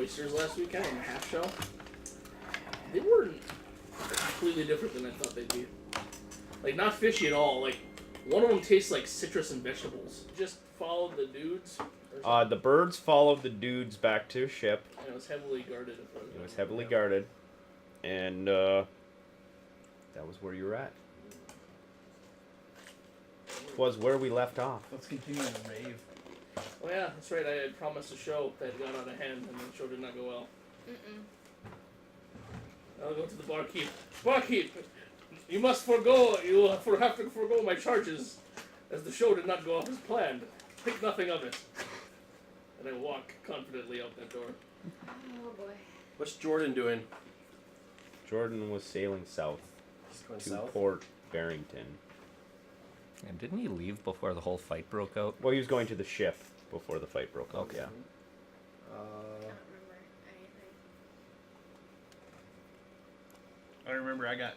oysters last weekend on the half shell. They were completely different than I thought they'd be. Like, not fishy at all. Like, one of them tastes like citrus and vegetables. Just followed the dudes. The birds followed the dudes back to ship. And it was heavily guarded. It was heavily guarded. And that was where you were at. Was where we left off. Let's continue the rave. Oh yeah, that's right. I had promised a show that got out of hand, and the show did not go well. I'll go to the barkeep. Barkeep, you must forego. You will have to forego my charges, as the show did not go off as planned. Think nothing of it. And I walk confidently out that door. Oh boy. What's Jordan doing? Jordan was sailing south He's going to south. Port Barrington. And didn't he leave before the whole fight broke out? Well, he was going to the ship before the fight broke out. Okay. Yeah. I don't remember anything. I remember I got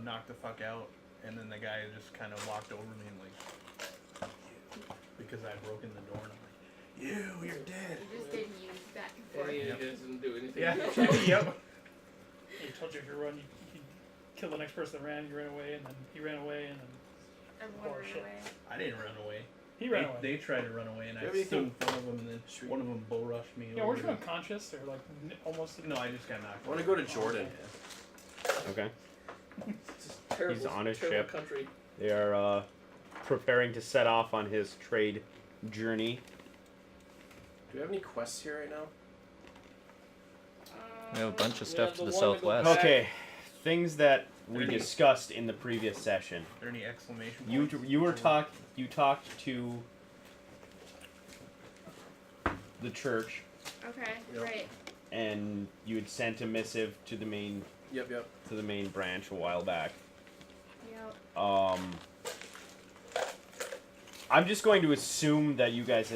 knocked the fuck out, and then the guy just kind of walked over me and like, because I'd broken the door, and I'm like, you're dead. You just didn't use back and forth. And you guys didn't do anything. Yeah. Yep. He told you if you run, you kill the next person that ran. You ran away, and then he ran away, and then Everyone ran shit. away. I didn't run away. he ran away. They tried to run away, and I Maybe stood in front of them, and then one of them bull rushed me. Yeah, over weren't you unconscious or like almost? No, I just got knocked. I want to go to Jordan. Okay. It's just terrible, He's on his terrible ship. country. They are preparing to set off on his trade journey. Do we have any quests here right now? We have a bunch of Yeah, stuff the to the one that goes southwest. back- Okay, things that we Ernie. discussed in the previous session. Are there any exclamation You points? you talked to the church, Okay, Yep. right. and you had sent a missive to the main Yep. branch a while back. Yep. I'm just going to assume that you guys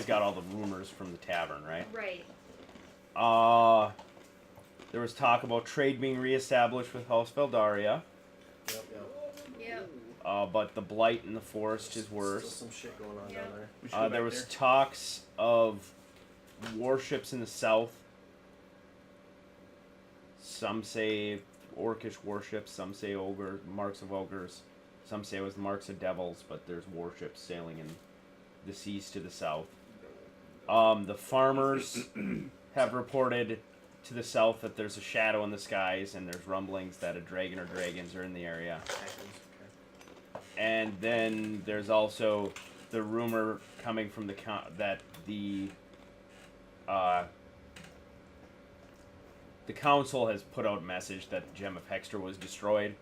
got all the rumors from the tavern, right? Right. There was talk about trade being reestablished with House Valdaria, Yep. but the blight in the forest is worse. Still some shit going on Yeah. down there. We should go There back was there. talks of warships in the south. Some say orcish warships, some say marks of ogres, some say it was the marks of devils, but there's warships sailing in the seas to the south. The farmers have reported to the south that there's a shadow in the skies, and there's rumblings that a dragon or dragons are in the area. And then there's also the rumor coming from that the council has put out a message that the Gem of Hexter was destroyed,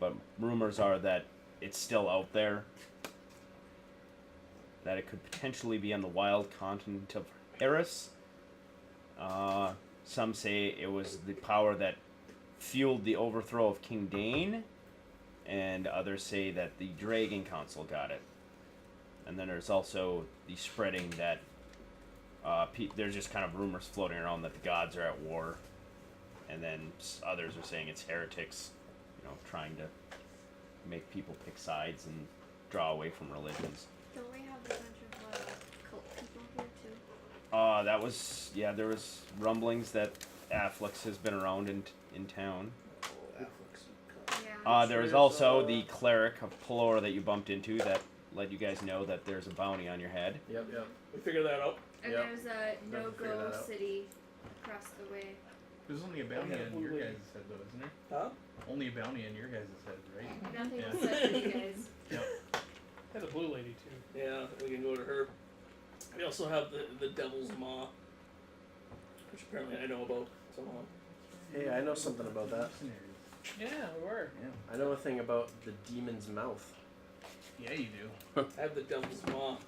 but rumors are that it's still out there. That it could potentially be on the wild continent of Eris. Some say it was the power that fueled the overthrow of King Dane, and others say that the Dragon Council got it. And then there's also the spreading that there's just kind of rumors floating around that the gods are at war, and then others are saying it's heretics, trying to make people pick sides and draw away from religions. Don't we have a bunch of cult people here too? There was rumblings that Afflux has been around in town. Yeah. There was also the cleric of Pelor that you bumped into that let you guys know that there's a bounty on your head. Yep. We figured that out. And Yep. there's a Never figured no-go that out. city across the way. There's only a bounty on your guys' head, though, isn't there? Huh? Only a bounty on your guys' head, right? Nothing Yeah. was said for you guys. There's a blue lady too. Yeah, we can go to her. We also have the Devil's Maw, which apparently I know about somehow. Hey, I know something about that. Yeah, we were. I know a thing about the demon's mouth. Yeah, you do. I have the Devil's Maw.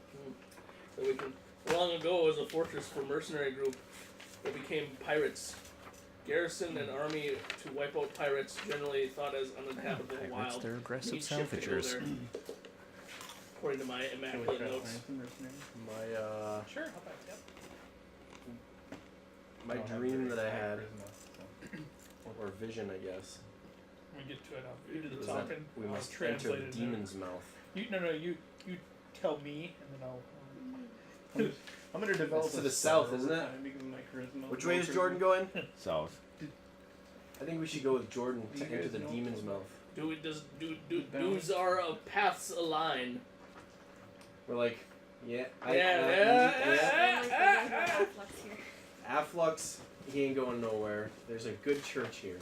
So we can. Long ago, as a fortress for mercenary group that became pirates. Garrison and army to wipe out pirates, generally thought as uninhabitable Pirates, wild. they're aggressive Need ship to go salvagers. there. According to my Can we MacLeod try notes. Lansing mercenary? My Sure, I'll back you up. my I don't have dream very that I high had, charisma, so. or vision, I guess, When we get to it, you do the was that talking. we I'll must translate enter it the in. demon's mouth. You tell me, and then I'll. I'm gonna develop It's to a the spell south, isn't over it? time because of my charisma. Which way is Charisma. Jordan going? South. I think we should go with Jordan Do you into guys the know- demon's mouth. Does our paths align? We're like, yeah, Yeah. Afflux, he ain't going nowhere. There's a good church here.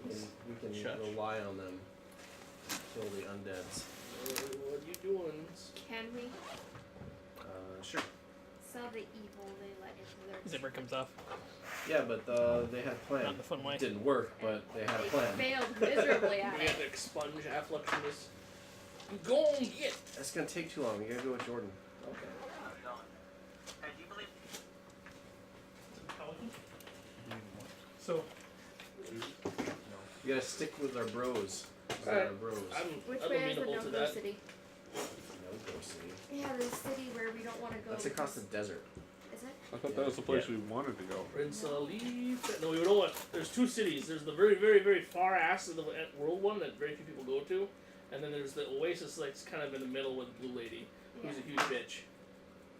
We can Church. rely on them. Kill the undeads. What are you doing? Can we Sure. sell the evil they let into their Zipper comes off. Yeah, but they had a plan. Not in the fun way. It didn't work, but they had a plan. failed miserably We at have it. to expunge afflux from this. Go and get. That's gonna take too long. We gotta go with Jordan. Okay. So, You gotta stick with our bros. Those are Alright. our bros. Which I'm way is the amenable to no-go that. city? No go city. Yeah, the city where we don't want to go. That's across the because- desert. Is it? I thought that was the place we wanted to go. Prince Leaf. No, we don't want. There's two cities. There's the very, very, very far ass of the world one that very few people go to, and then there's the oasis that's kind of in the middle with Blue Lady, Yeah. who's a huge bitch.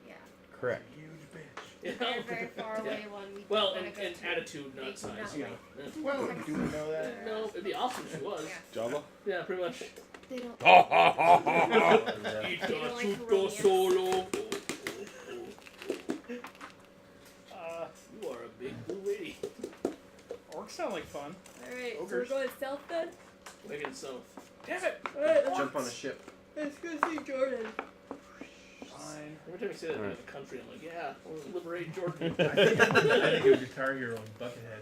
Yeah. Correct. Huge bitch. Yeah. Very, very far away one. We Well, don't and, wanna go and to. attitude, They not do size. not Yeah. like- Yeah. Well, do we know that? No, it'd be awesome if she was. Yeah. Java? Yeah, pretty much. They don't. Yeah. Ita don't like tutto romance. solo. uh, You are a big blue lady. orcs sound like fun. Alright, so we're Ogres. going south then? Wagon south. Damn it! Alright, Jump on a ship. let's go see Jordan. Fine. Every time you say that in Alright. the country, I'm like, yeah, we'll liberate Jordan. I think of Guitar Hero and Buckethead.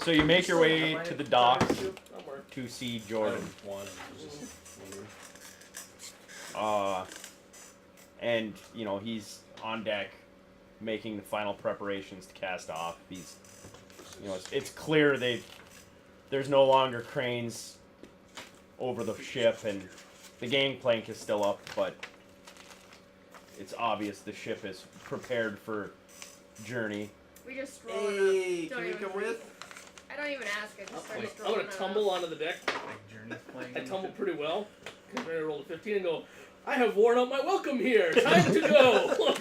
So you make your way to the docks Somewhere. to see Jordan. One. Just wondering. And you know he's on deck, making the final preparations to cast off. He's, you know, it's clear there's no longer cranes over the ship, and the gangplank is still up, but it's obvious the ship is prepared for journey. We just stroll Hey, Don't can we even come breathe. with? I don't even ask, I just start I'm strolling gonna tumble onto the deck. Like Journey's playing. I tumble pretty well. Because I rolled a 15 and go, I have worn out my welcome here. Time to go.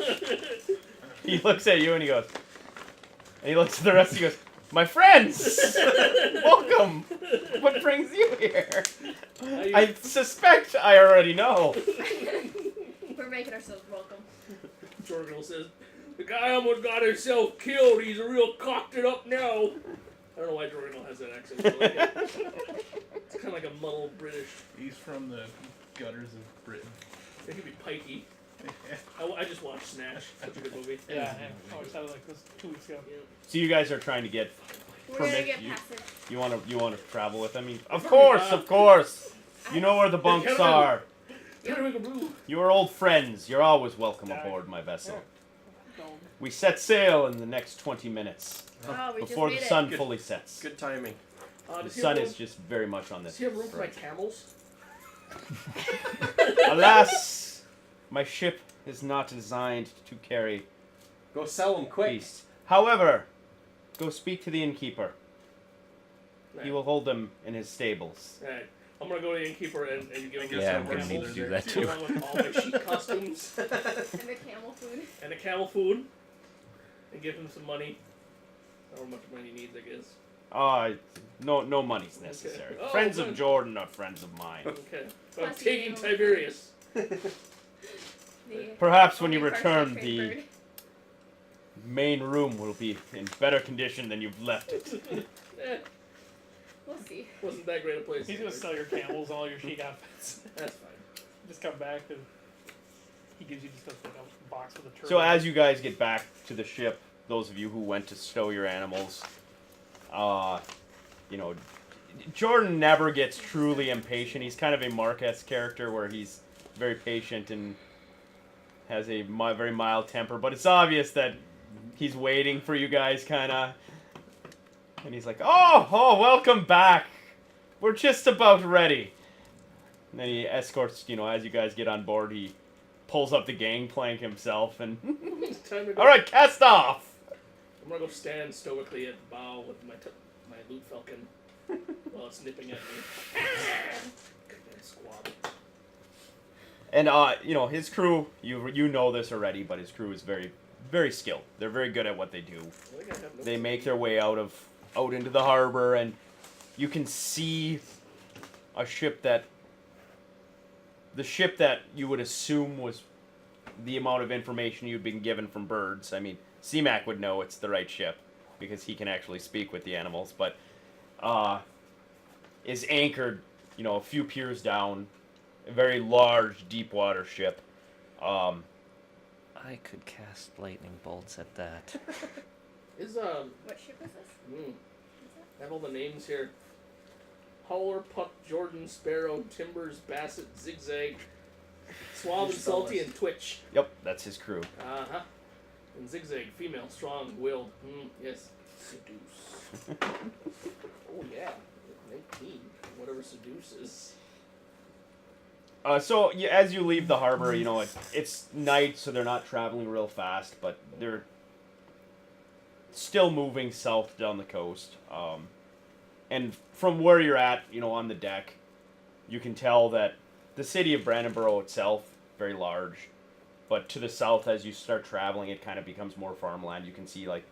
He looks at you and he goes, and he looks at the rest. He goes, "My friends, welcome. What brings you here? I suspect I already know." We're making ourselves welcome. Jorgel says, the guy almost got himself killed. He's real cocked it up now. I don't know why Jorgel has that accent. But I like it. It's kind of like a muddled British. He's from the gutters of Britain. It could be pikey. I just watched Snatch. Such a good movie. Yeah, yeah. Oh, it sounded like this 2 weeks ago. So you guys are trying to get We're gonna permit. get You, passage. you want to travel with him? Of course, of course. You know where the bunks are. Periwinkle Blue. You are old friends. You're always welcome Yeah. aboard my vessel. Don't. We set sail in the next 20 minutes Oh, we before the just made sun it. Good. fully sets. Good timing. The Does he sun have is just very much on Does this. he have room for my front. camels? Alas, my ship is not designed to carry Go sell them quick. beasts. However, go speak to the innkeeper. He Right. will hold them in his stables. Right. I'm gonna go to the innkeeper and give him Yeah, some I'm gonna camels. need to do that Along too. with all my sheep costumes And the camel food. and the camel food, and give him some money. I don't know how much money he needs, I guess. No money's necessary. Okay. Oh, Friends good. of Jordan are friends of mine. Okay. So I'm Plus, taking you know- Tiberius. The Perhaps when you only partially return, trained the bird. main room will be in better condition than you've left it. We'll see. Wasn't that great a place. He's gonna sell your camels and all your sheep outfits. That's fine. Just come back and he gives you just like a box with a turtle. So as you guys get back to the ship, those of you who went to stow your animals, you know, Jordan never gets truly impatient. He's kind of a Marquez character where he's very patient and has a very mild temper, but it's obvious that he's waiting for you guys, kind of. And he's like, oh, welcome back. We're just about ready. And then he escorts, you know, as you guys get on board, he pulls up the gangplank himself and... It's time to go. All right, cast off! I'm gonna go stand stoically at the bow with my loot falcon while it's nipping at me. Squab. And, you know, his crew, you know this already, but his crew is very very skilled. They're very good at what they do. I think I have no They make their way out into the harbor, and you can see a ship that you would assume was the amount of information you'd been given from birds. I mean, CMAC would know it's the right ship because he can actually speak with the animals, but is anchored, a few piers down, a very large, deep water ship. I could cast lightning bolts at that. Is What ship is this? I have all the names here. Howler, Puck, Jordan, Sparrow, Timbers, Bassett, Zigzag, Suave and Salty, and Twitch. Yep, that's his crew. Uh-huh. And Zigzag, female, strong, willed. Yes. Seduce. Oh, yeah. 19. Whatever seduce is. So as you leave the harbor, it's night, so they're not traveling real fast, but they're still moving south down the coast. And from where you're at, on the deck, you can tell that the city of Brandenburg itself, very large, but to the south, as you start traveling, it kind of becomes more farmland. You can see like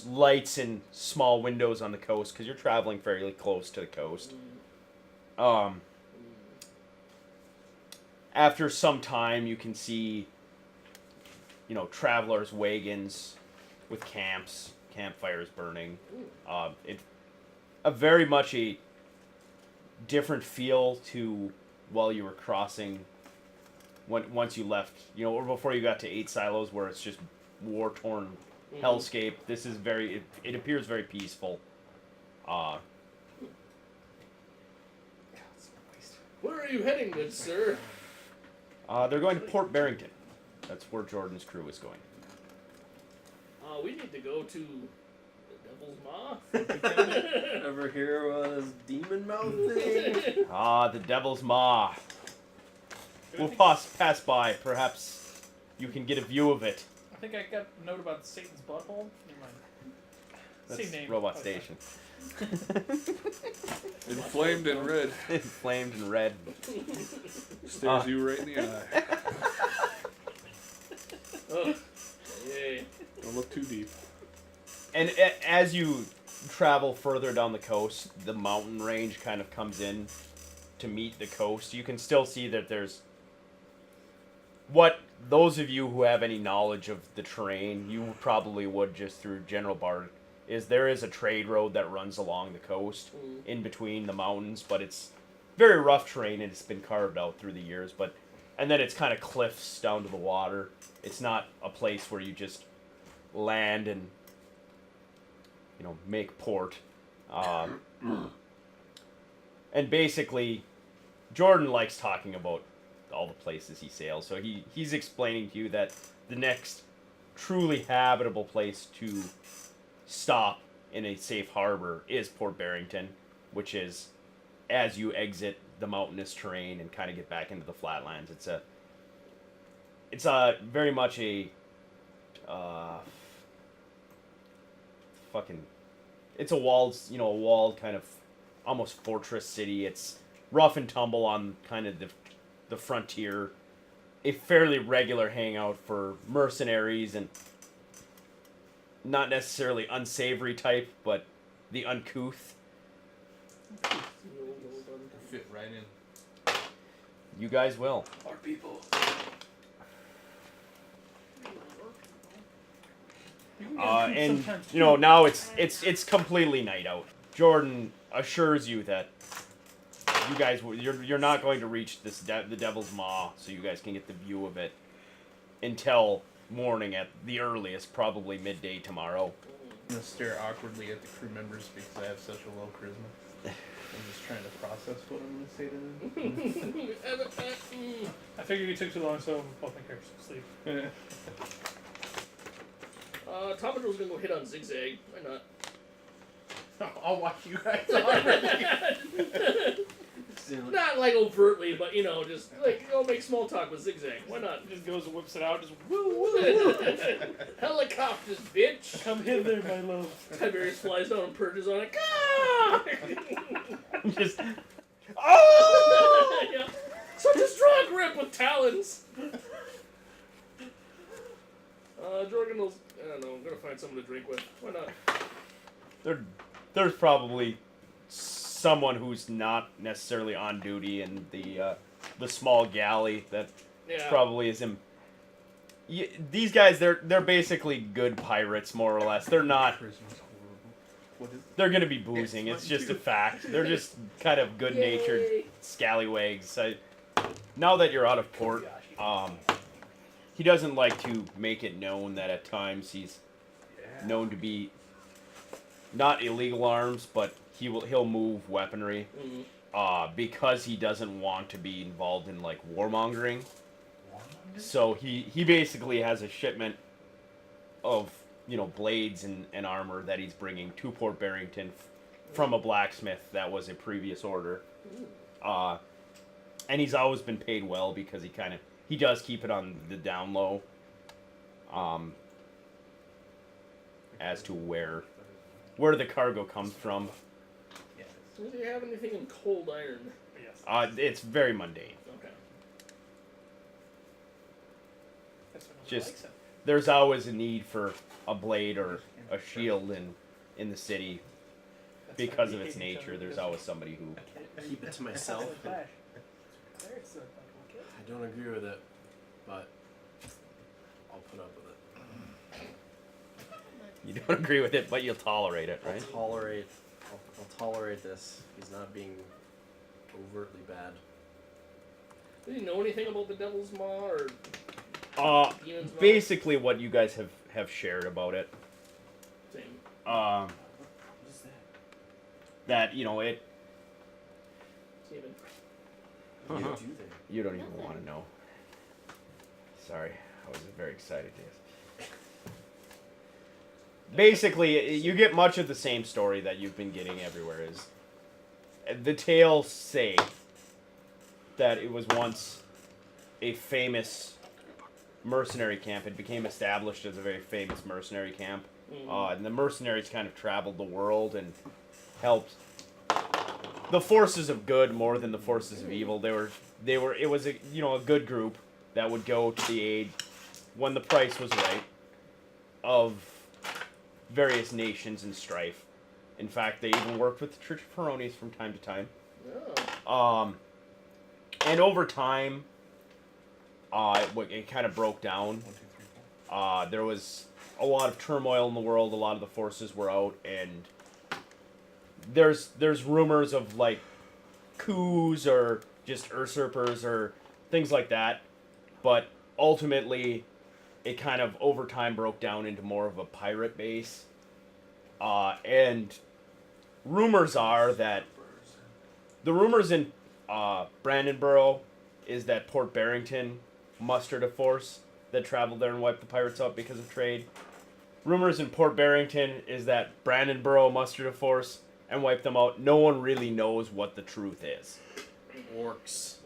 lights and small windows on the coast because you're traveling fairly close to the coast. After some time, you can see, travelers' wagons with campfires burning. It's very much a different feel to while you were crossing. Once you left, or before you got to 8 Silos, where it's just war-torn hellscape. This is it appears very peaceful. Where are you heading, good sir? They're going to Port Barrington. That's where Jordan's crew is going. We need to go to the Devil's Maw. Ever hear of this demon mouth thing? The Devil's Maw. We'll pass by. Perhaps you can get a view of it. I think I got a note about Satan's butthole. Never mind. That's Same name. Robot Okay. Station. Inflamed and red. Inflamed and red. Stares you right in the eye. Oh, yay. Don't look too deep. And as you travel further down the coast, the mountain range kind of comes in to meet the coast. You can still see that there's what those of you who have any knowledge of the terrain, you probably would just through General Bard, is there is a trade road that runs along the coast in between the mountains, but it's very rough terrain and it's been carved out through the years. And then it's kind of cliffs down to the water. It's not a place where you just land and make port. And basically, Jordan likes talking about all the places he sails, so he's explaining to you that the next truly habitable place to stop in a safe harbor is Port Barrington, which is as you exit the mountainous terrain and kind of get back into the flatlands. It's a very much a it's a walled kind of almost fortress city. It's rough and tumble on kind of the frontier, a fairly regular hangout for mercenaries and not necessarily unsavory type, but the uncouth. Fit right in. You guys will. Our people. You can get And sometimes now it's completely night out. Jordan assures you that you guys you're not going to reach the Devil's Maw, so you guys can get the view of it until morning at the earliest, probably midday tomorrow. I'm gonna stare awkwardly at the crew members because I have such a low charisma. I'm just trying to process what I'm gonna say to them. I figured you took too long, so both my characters sleep. Tomador's gonna go hit on Zigzag. Why not? I'll watch you guys. Not like overtly, but just like make small talk with Zigzag. Why not? He just goes and whips it out, just woo woo. Helicopters, bitch! Come hither, my love. Tiberius flies down and perches on it. Ah! Just oh! Yeah. Such a strong grip with talons. criminals. I don't know. I'm gonna find someone to drink with. Why not? There's probably someone who's not necessarily on duty in the small galley that Yeah. probably is in. These guys, they're basically good pirates, more or less. They're not. Prison's horrible. What is They're gonna be boozing. It's It's mine just a too. fact. They're just kind of good-natured Yay. scallywags. Now that you're out of port, he doesn't like to make it known that at times he's known to be not illegal arms, but he'll move weaponry because he doesn't want to be involved in like warmongering. So he basically has a shipment of blades and armor that he's bringing to Port Barrington from a blacksmith that was a previous order. And he's always been paid well because he does keep it on the down low. As to where the cargo comes from. Do you have anything in cold iron? Yes. It's very mundane. Okay. That's what Just- likes it. There's always a need for a blade or a shield in the city That's because why of we its hate each nature. other, There's because always somebody who. Keep it to myself. That's And Flash. Claire's like, okay. I don't agree with it, but I'll put up with it. You don't agree with it, but you'll tolerate it, right? I'll tolerate this. He's not being overtly bad. Do you know anything about the Devil's Maw or Demon's Maw? Basically, what you guys have shared about it. Same. What is that? That it. Steven. What do you do there? You don't even want to know. Sorry, I was very excited. Basically, you get much of the same story that you've been getting everywhere. Is the tales say that it was once a famous mercenary camp. It became established as a very famous mercenary camp, and the mercenaries kind of traveled the world and helped the forces of good more than the forces of evil. It was a good group that would go to the aid when the price was right of various nations in strife. In fact, they even worked with the Church of Ferronis from time to time. Oh. And over time, it kind of broke down. 1, 2, 3, 4. There was a lot of turmoil in the world. A lot of the forces were out, and there's rumors of like coups or just usurpers or things like that. But ultimately, it kind of over time broke down into more of a pirate base. And rumors are that the rumors in Brandonboro is that Port Barrington mustered a force that traveled there and wiped the pirates out because of trade. Rumors in Port Barrington is that Brandonboro mustered a force and wiped them out. No one really knows what the truth is. Orcs.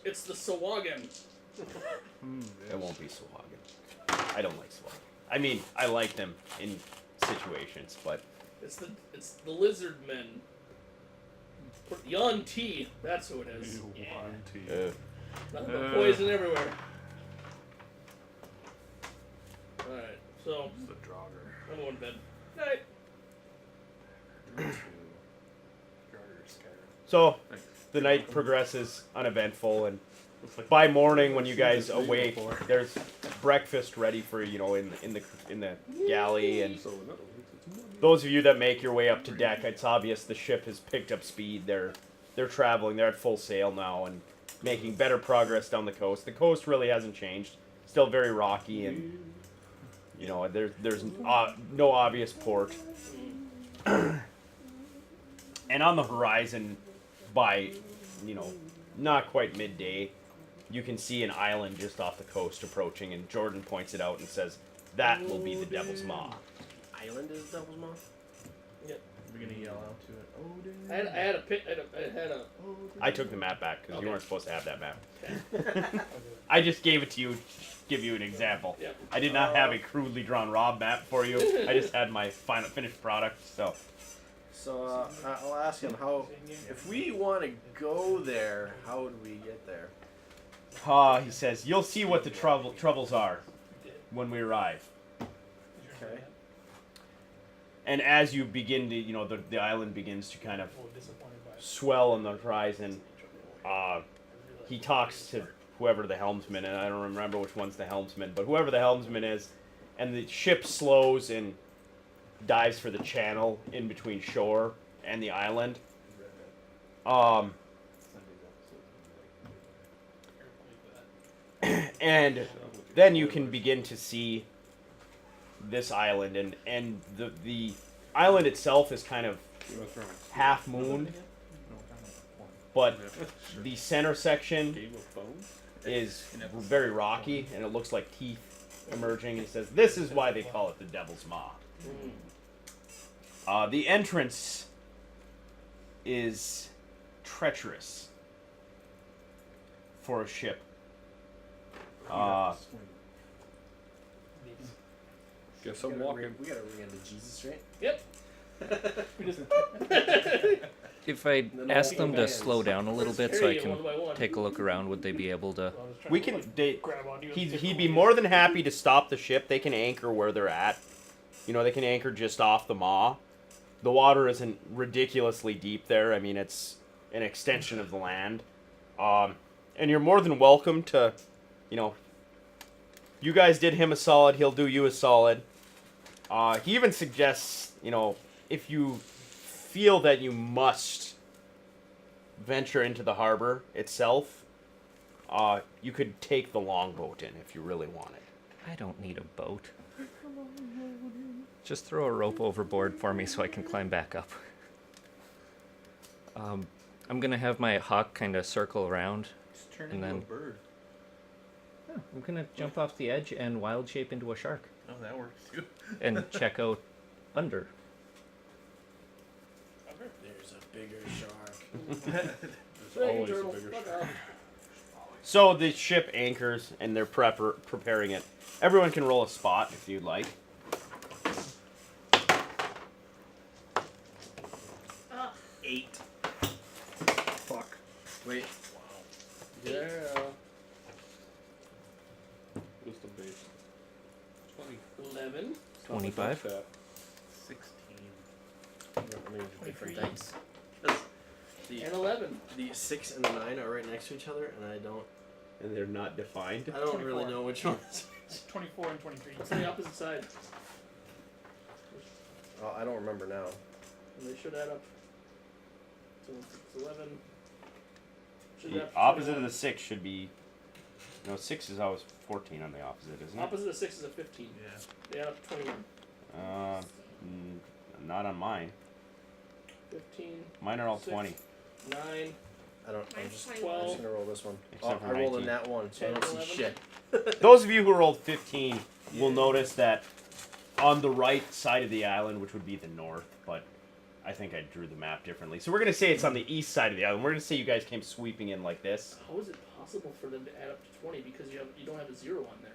It's the Sawagan. It won't be Sawagan. I don't like Sawagan. I mean, I like them in situations, but It's the lizard men. Yon T. That's who it is. Nothing but poison everywhere. Alright, so The Draugr. I'm going to bed. Night. so the night progresses uneventful, and by morning when you guys awake, there's breakfast ready for in the galley, and those of you that make your way up to deck, it's obvious the ship has picked up speed. They're traveling. They're at full sail now and making better progress down the coast. The coast really hasn't changed. Still very rocky, and there's no obvious port. And on the horizon, by not quite midday, you can see an island just off the coast approaching, and Jordan points it out and says, "That will be the Devil's Maw." Island is Devil's Maw? We're gonna yell out to it. Odin. I had a pit. I had a. I took the map back because Okay. you weren't supposed to have that map. I just gave it to you, give you an example. Yep. I did not have a crudely drawn Rob map for you. I just had my finished product. So So I'll ask him how. If we want to go there, how would we get there? He says, you'll see what the troubles are when we arrive. Okay. And as you begin to, the island begins to kind of swell on the horizon, he talks to whoever the helmsman, and I don't remember which one's the helmsman, but whoever the helmsman is, and the ship slows and dives for the channel in between shore and the island. And then you can begin to see this island, and the island itself is kind of half moon, but the center section Game of Bones? is very rocky, and it looks like teeth emerging. And it says, this is why they call it the Devil's Maw. The entrance is treacherous for a ship. Guess I'm walking. We gotta ring into Jesus, right? Yep. We just If I Then ask all them to hands. slow down a little bit so I Carry it can one by one. take a look around, would they be able to? I was trying We to, can. like, They, grab onto you in he'd different be ways. more than happy to stop the ship. They can anchor where they're at. They can anchor just off the maw. The water isn't ridiculously deep there. I mean, it's an extension of the land. And you're more than welcome to, you guys did him a solid, he'll do you a solid. He even suggests, if you feel that you must venture into the harbor itself, you could take the longboat in if you really want it. I don't need a boat. Just throw a rope overboard for me so I can climb back up. I'm gonna have my hawk kind of circle around. Just turn And into then- a bird. I'm gonna jump off the edge and wild shape into a shark Oh, that works too. and check out under. There's a bigger shark. Hey, always a turtle, bigger fuck shark. off. So the ship anchors and they're preparing it. Everyone can roll a spot if you'd like. Ugh. 8. Fuck. Wait. Yeah. Wisdom based. 11. 25. That. 16. I mean, different 23. dice. The, And 11. the 6 and the 9 are right next to each other, and I don't And they're not defined. really 24. know which one is. 24 and 23. It's on the opposite side. Oh, I don't remember now. And they should add up. So it's 11. Should The add up to opposite of 21. the 6 should be... No, 6 is always 14 on the opposite, isn't it? Opposite of 6 is a 15. Yeah. They add up to 21. Not on mine. 15, Mine are all 6, 20. 9, I don't. I'm Mine's just, 21. I'm just gonna roll this one. Except Oh, for I rolled a 19. nat 1, so I don't 10, see 11. shit. Those of you who rolled 15 will notice that on the right side of the island, which would be the north, but I think I drew the map differently. So we're going to say it's on the east side of the island. We're going to say you guys came sweeping in like this. How is it possible for them to add up to 20 because you don't have a 0 on there?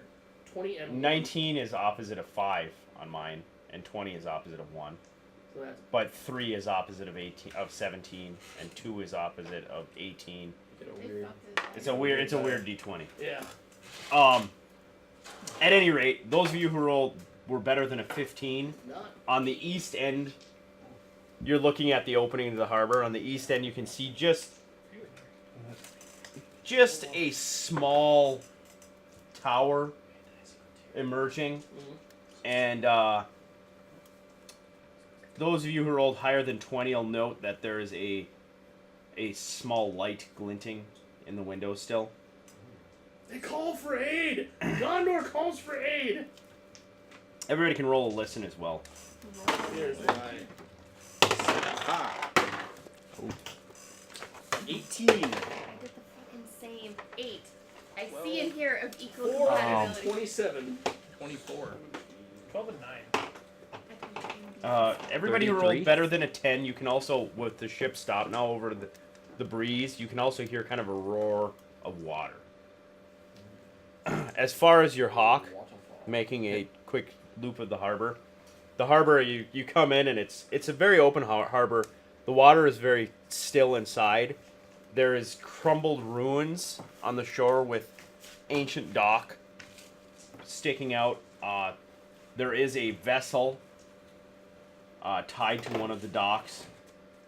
20 and 1. 19 is opposite of 5 on mine, and 20 is opposite of 1. So that's But 3 is opposite of 17, and 2 is opposite of 18. Get a They weird. fucked it. It's a weird D20. yeah. At any rate, those of you who rolled were better than a 15. Not. On the east end, you're looking at the opening to the harbor. On the east end, you can see just a small tower emerging, and those of you who rolled higher than 20 will note that there is a small light glinting in the window still. They call for aid! Gondor calls for aid! Everybody can roll a listen as well. Here's my. Ah. 18. I did the fucking same. 8. I see in here of equal 4 and compatibility. 27. 24. 12 and 9. Everybody who 33. rolled better than a 10, you can also, with the ship stop now over to the breeze, you can also hear kind of a roar of water. As far as your hawk, making a quick loop of the harbor, the harbor, you come in and it's a very open harbor. The water is very still inside. There is crumbled ruins on the shore with ancient dock sticking out. There is a vessel tied to one of the docks,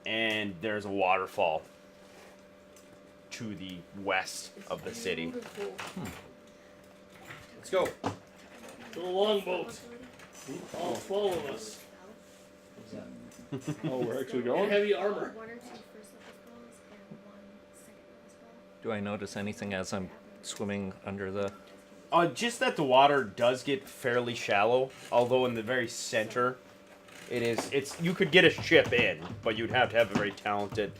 and there's a waterfall to the west of the city. Beautiful. Let's go. To the longboat. All 12 of us. Oh, we're actually In going? heavy armor. 1 or 2 first level spells and 1 second level spell. Do I notice anything as I'm swimming under the? Just that the water does get fairly shallow, although in the very center, it's you could get a ship in, but you'd have to have a very talented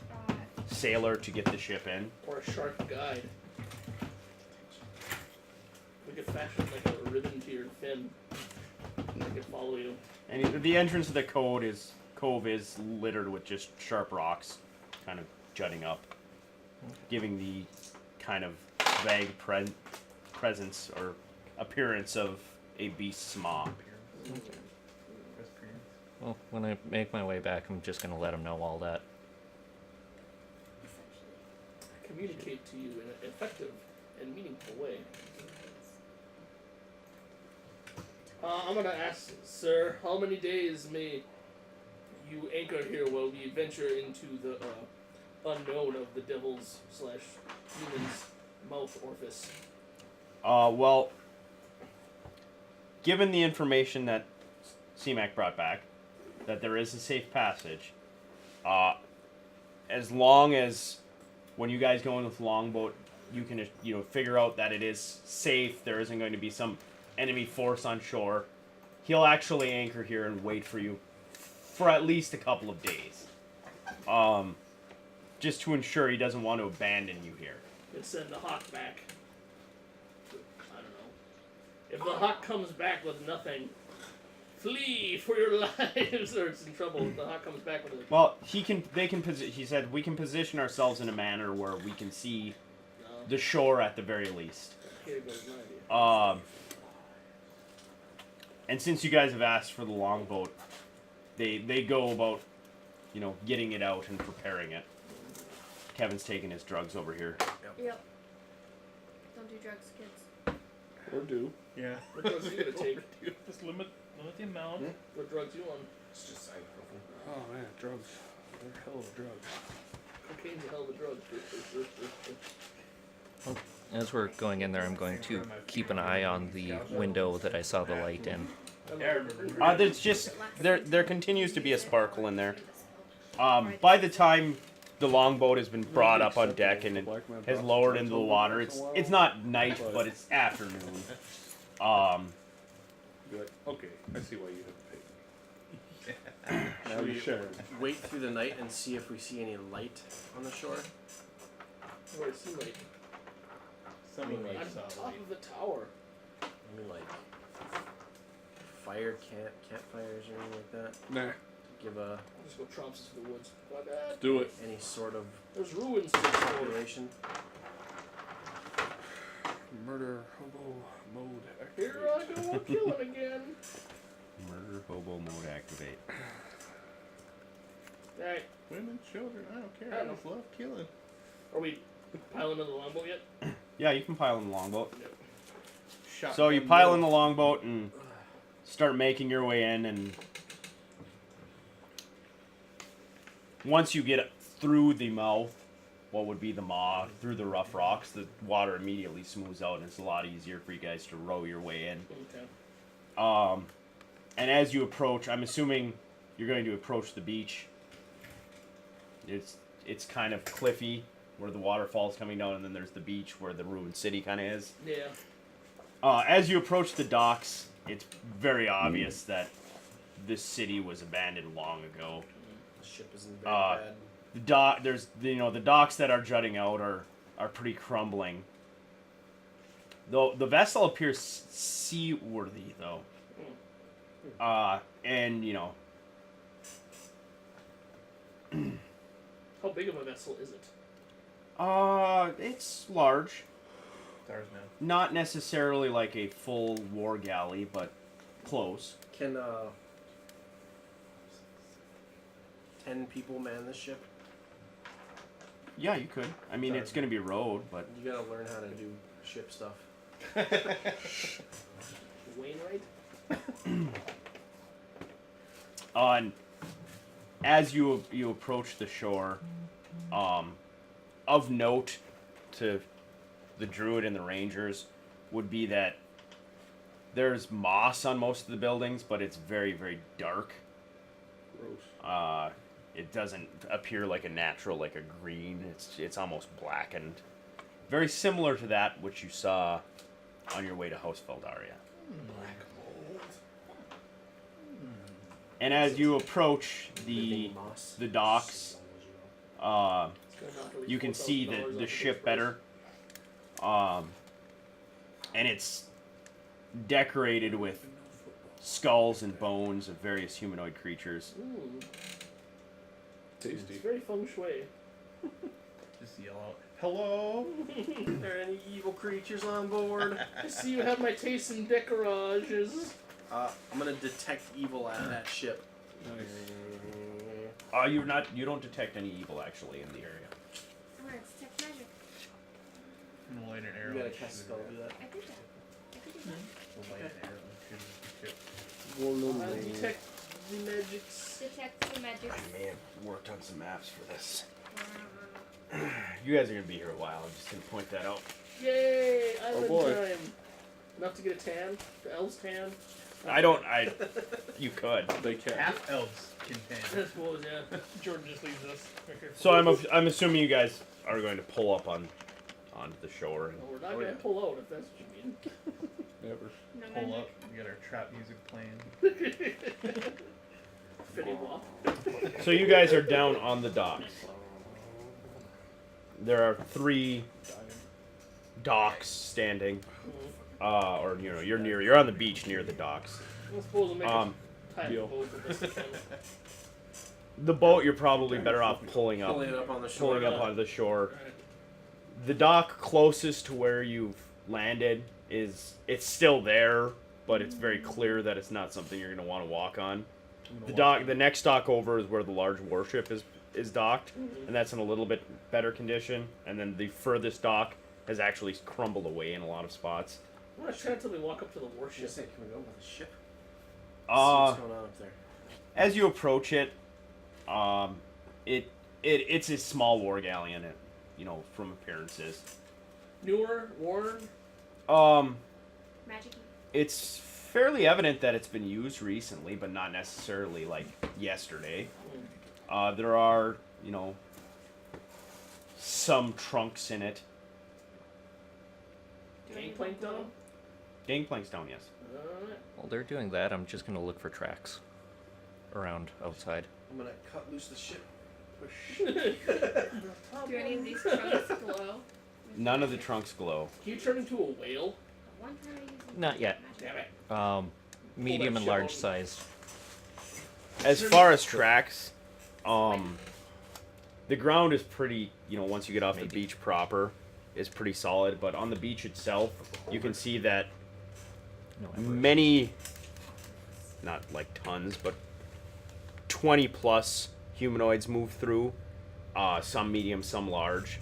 sailor to get the ship in. Or a shark guide. We could fashion like a ribbon to your fin. And I could follow you. And the entrance of the cove is littered with just sharp rocks, kind of jutting up, giving the kind of vague presence or appearance of a beast's maw. Well, when I make my way back, I'm just gonna let him know all that. Communicate to you in an effective and meaningful way. I'm gonna ask, sir, how many days may you anchor here while we venture into the unknown of the devil's / demon's mouth orifice? Well, given the information that CMAC brought back, that there is a safe passage, as long as when you guys go in with longboat, you can figure out that it is safe. There isn't going to be some enemy force on shore. He'll actually anchor here and wait for you for at least a couple of days, just to ensure he doesn't want to abandon you here. And send the hawk back. I don't know. If the hawk comes back with nothing, flee for your lives, or it's in trouble. If the hawk comes back with it. Well, he said we can position ourselves in a manner where we can see No. the shore at the very least. Here goes my idea. And since you guys have asked for the longboat, they go about, getting it out and preparing it. Kevin's taking his drugs over here. Yep. Don't do drugs, kids. Or do. Yeah. What drugs are you gonna take? Just limit the amount. What drugs you on? It's just ibuprofen. Oh man, drugs. They're hell of drugs. Cocaine's a hell of a drug. As we're going in there, I'm going to keep an eye on the window that I saw the light in. There's just there continues to be a sparkle in there. By the time the longboat has been brought up on deck and it has lowered into the water, it's not night, but it's afternoon. Be like, okay, I see why you have to pay. Now Should you're we sharing. wait through the night and see if we see any light on the shore? Where is he like? Some of On us saw top light. of the tower. I mean, like fire campfires or anything like that. Nah, Give I'll just go trompses to the woods. My bad. do it. any sort of There's ruins to explore. population. Murder hobo mode Here activate. I go killing again. Murder hobo mode activate. Alright, Women, children, I don't care. I I don't just love killing. are we piling in the longboat yet? Yeah, you can pile in the longboat. Shotgun So you pile in bolt. the longboat and start making your way in, and once you get through the mouth, what would be the maw, through the rough rocks, the water immediately smooths out and it's a lot easier for you guys to row your way in. Okay. And as you approach, I'm assuming you're going to approach the beach. It's kind of cliffy where the waterfall's coming down, and then there's the beach where the ruined city kind of is. Yeah. As you approach the docks, it's very obvious that this city was abandoned long ago. The ship isn't very bad. The docks that are jutting out are pretty crumbling. Though the vessel appears seaworthy though. And How big of a vessel is it? it's large. Stars now. Not necessarily like a full war galley, but close. Can 10 people man this ship? Yeah, you could. I mean, it's gonna be rowed, but You gotta learn how to do ship stuff. Wainwright? on as you approach the shore, of note to the druid and the rangers would be that there's moss on most of the buildings, but it's very, very dark. Gross. It doesn't appear like a natural, like a green. It's almost blackened. Very similar to that which you saw on your way to House Feldaria. Black mold. And as you approach Living moss. the docks, It's gonna knock at least you can see $4,000 the off of ship this better. And it's decorated with skulls and bones of various humanoid creatures. price. Ooh, Tasty. it's very feng shui. Just yell out, "Hello!" Are there any evil creatures on board? I see you have my taste in decorages. I'm gonna detect evil at that ship. Nice. You don't detect any evil actually in the area. I'm gonna detect magic. I'm gonna light an arrow. You gotta and cast a shoot spell it to do that. I did that. I could do that. We'll light an arrow and shoot it with the ship. I detect the magics. Detect the magic. I may have worked on some maps for this. You guys are gonna be here a while. I'm just gonna point that out. Yay! Island boy. time. Enough to get a tan? The elves tan? You could. They can. Half elves can tan. I suppose, yeah. Jordan just leaves us right here. So I'm assuming you guys are going to pull up onto the shore. Well, we're not Oh, gonna yeah. pull out if that's what you mean. Never. No Pull magic. up. We got our trap music playing. Fitty wop. So you guys are down on the docks. There are 3 docks standing, or you're on the beach near the docks. I suppose we'll make Um, a time deal. both of us. The boat you're probably better off pulling up Pulling it up on the shore. onto the shore. Alright. The dock closest to where you've landed it's still there, but it's very clear that it's not something you're going to want to walk on. The next dock over is where the large warship is docked, and that's in a little bit better condition. And then the furthest dock has actually crumbled away in a lot of spots. I'm gonna try until we walk up to the Just warship. say, can we go with the ship? See Uh, what's going on up there. as you approach it, it's a small war galleon, from appearances. Newer, worn. Magic. It's fairly evident that it's been used recently, but not necessarily like yesterday. There are, some trunks in it. Gangplank down. Gangplank's down, yes. Alright. While they're doing that, I'm just gonna look for tracks around outside. I'm gonna cut loose the ship. Do any of these trunks glow? None of the trunks glow. Can you turn into a whale? One time I used Not yet. Damn it. Medium and shell. large size. As far as tracks, the ground is pretty, once you get off the beach proper, is pretty solid. But on the beach itself, you can see that No, many, not like tons, but 20 plus humanoids move through. Some medium, some large,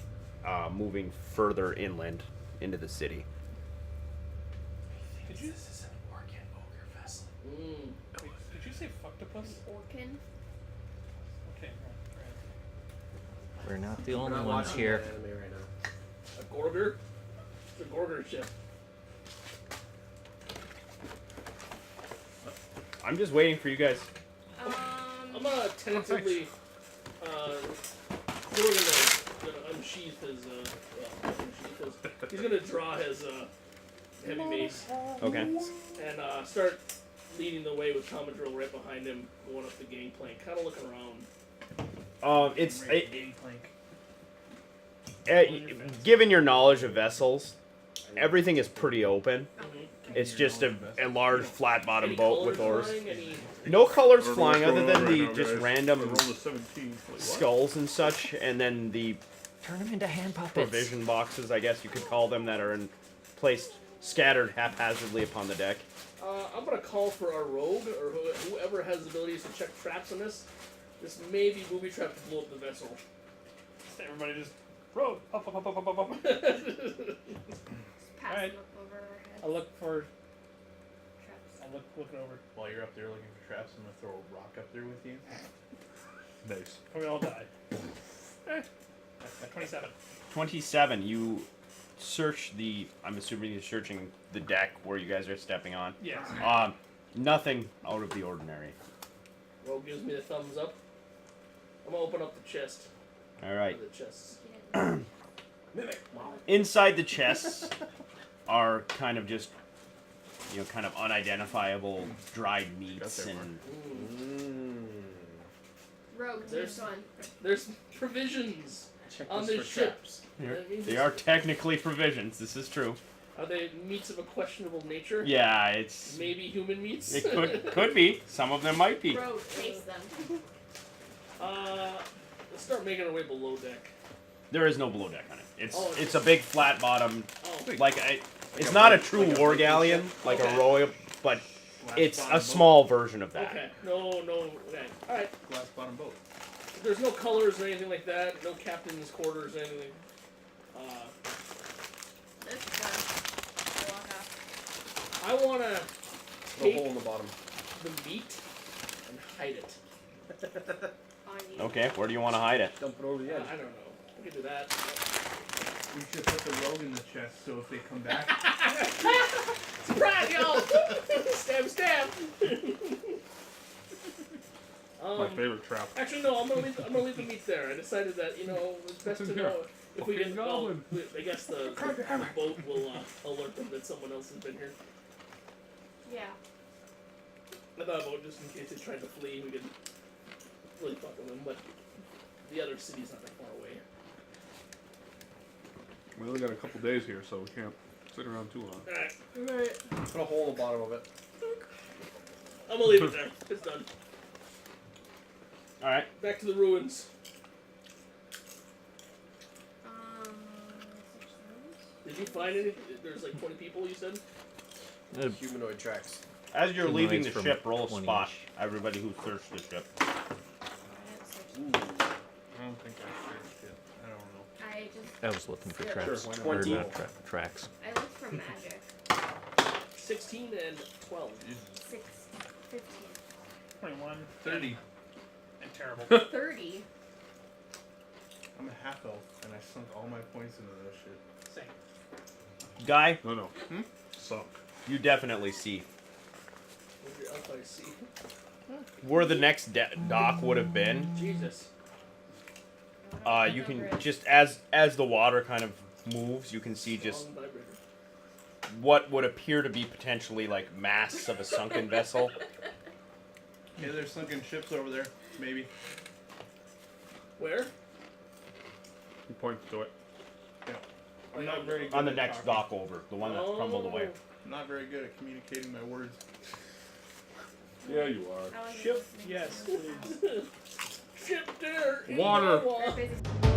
moving further inland into the city. Did you, This is an Orcan ogre vessel. did you say fucktopus? Orkin. Okay, right. We're not the We're only not ones watching here. that anime right now. A Gorger? It's a Gorger ship. I'm just waiting for you guys. I'm gonna tentatively, Jordan gonna unsheath his, he's gonna draw his, heavy mace Okay. and, start leading the way with Commodore right behind him, going up the gangplank, kinda looking around. Gangplank. Given your knowledge of vessels, everything is pretty open. It's just a large flat bottom Any boat with colors oars. flying? Any... No colors I don't know flying what's other going on than right the now, just guys. random I rolled a 17. Wait, what? skulls and such, and then the Turn them into hand puppets. provision boxes, I guess you could call them, that are placed scattered haphazardly upon the deck. I'm gonna call for our rogue, or whoever has the abilities to check traps on this. This may be booby trapped to blow up the vessel. Everybody just row up. Just pass Alright. them up over our heads. I look for. Traps. I look it over. While you're up there looking for traps, I'm gonna throw a rock up there with you. Nice. We all die. 27. 27. You search the. I'm assuming you're searching the deck where you guys are stepping on. Yes. Nothing out of the ordinary. Rogue gives me the thumbs up. I'm gonna open up the chest. All right. The chests. Mimic. Wow. Inside the chests are kind of just, kind of unidentifiable dried meats Got there, and. Rogue, There's- this one. There's provisions. Check On this this for ship. traps. That means They it's- are technically provisions. This is true. Are they meats of a questionable nature? Yeah, it's. Maybe human meats. It could be. Some of them might be. Rogue, taste them. Let's start making our way below deck. There is no below deck on it. Oh, It's a big flat bottom. Oh, It's not a true war galleon like Okay. a royal, but Glass it's bottom a boat. small version of that. okay. No. Okay. All right. Glass bottom boat. There's no colors or anything like that. No captain's quarters or anything. This is done. Walk off. I wanna Put a take hole in the bottom. the meat and hide it. On you. Okay, where do you want to hide it? Dump it over the edge. I don't know. We can do that. We should put the rogue in the chest so if they come back, Surprise, y'all! Stab. My favorite trap. Actually, no. I'm gonna leave the meat there. I decided that it's best to know if we Fucking get. Well, goblin. I guess the boat will alert them that someone else has been here. Yeah. I thought about just in case they tried to flee, we could really fuck with them. But the other city's not that far away. We only got a couple days here, so we can't sit around too long. All right. Put a hole in the bottom of it. I'm gonna leave it there. It's done. All right. Back to the ruins. Did you find any? There's like 20 people. You said. Humanoid tracks. As you're leaving the Humanoids from ship, roll a 20-ish. spot. Everybody who searched the ship. I don't think I searched it. I don't know. I just. I was looking for Sure, traps. why not? Or 20. not tracks. I looked for magic. 16 and 12. 6, 15, 21. 30. And terrible. 30. I'm a half elf and I sunk all my points into this shit. Same. Guy, No. Sunk. you definitely see Where's your elf I see? where the next dock would have been. Jesus. You can just as the water kind of moves, you can see just Long vibrator. what would appear to be potentially like masts of a sunken vessel. Yeah, there's sunken ships over there. Maybe. Where? He points to it. I'm not very good On the at next talking. dock over, the one that crumbled away. I'm not very good at communicating my words. Yeah, you are. I wasn't Ship, listening yes, to you. please. Ship there. Water. They're busy.